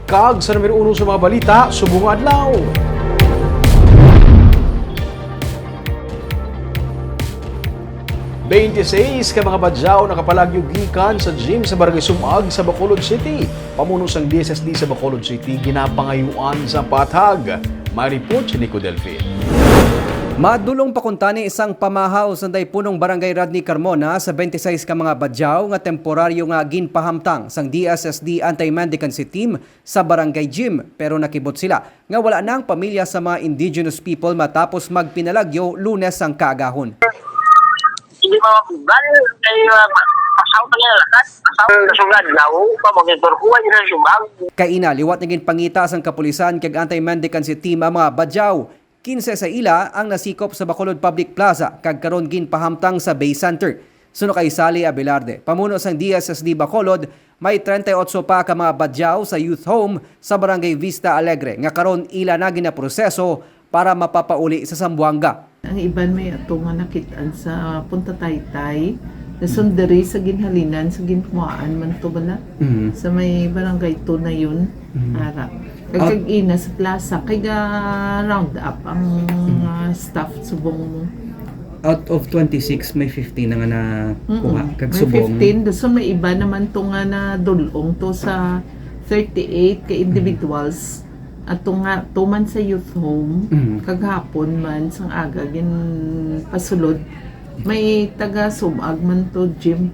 Kag sa numero 1 sa mga balita, subong adlaw. Beintiseis ka mga badyaw nakapalagyo gikan sa gym sa Barangay Sumag sa Bacolod City. Pamuno sang DSSD sa Bacolod City ginapangayuan sa patag. Maripot si Nico Delfin. Madulong pakuntani isang pamahaw sa punong Barangay Rodney Carmona sa 26 ka mga badyaw nga temporaryo nga ginpahamtang sang DSSD Anti-Mendicancy Team sa Barangay Gym pero nakibot sila nga wala nang pamilya sa mga indigenous people matapos magpinalagyo Lunes ang kaagahon. Hindi mo mapugan, kay pasaw pa nila lakat. Pasaw na sugad, lawo pa, mag-intor kuha nyo na sumag. Kaina, liwat naging pangita sang kapulisan kag Anti-Mendicancy Team ang mga badyaw. 15 sa ila ang nasikop sa Bacolod Public Plaza kag karon ginpahamtang sa Bay Center. Suno kay Sally Abelarde, pamuno sang DSSD Bacolod, may 38 pa ka mga badyaw sa youth home sa Barangay Vista Alegre nga karon ila na ginaproseso para mapapauli sa Zamboanga. Ang iban may ato nga nakitaan sa Punta Taytay, na sundari sa ginhalinan, sa ginpuaan man to bala. Sa may barangay to na yun, ara. Kag ina sa plaza, kay round up ang staff subong. Out of 26, may 15 na nga nakuha kag May subong. 15, so may iba naman to nga na dulong to sa 38 ka individuals. At nga, tuman sa youth home, kaghapon man, sang aga, gin pasulod, may taga-sumag man to gym.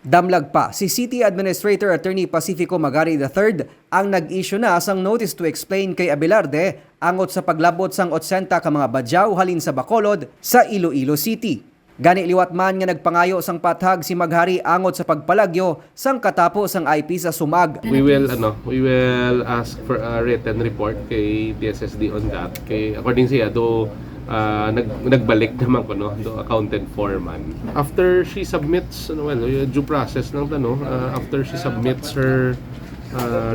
Damlag pa, si City Administrator Attorney Pacifico Magari III ang nag-issue na sang notice to explain kay Abelarde angot sa paglabot sang 80 ka mga badyaw halin sa Bacolod sa Iloilo City. Gani liwat man nga nagpangayo sang pathag si Maghari angot sa pagpalagyo sang katapos sang IP sa Sumag. We will ask for a written report kay DSSD on that. Kay according siya do nagbalik naman ko no, do accounted for man. After she submits due process ng after she submits her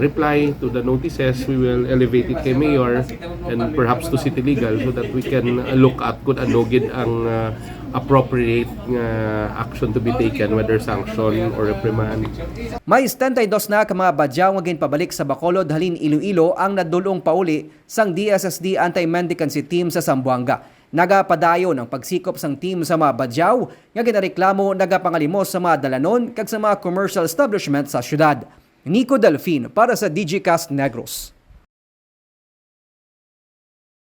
reply to the notices, we will elevate it kay Mayor and perhaps to City Legal so that we can look at kung ano gid ang appropriate action to be taken, whether sanction or reprimand. May 72 na ka mga badyaw nga ginpabalik sa Bacolod halin Iloilo ang nadulong pauli sang DSSD Anti-Mendicancy Team sa Zamboanga. Nagapadayon ang pagsikop sang team sa mga badyaw nga ginareklamo nagapangalimos sa mga dalanon kag sa mga commercial establishment sa syudad. Nico Delfin para sa DigiCast Negros.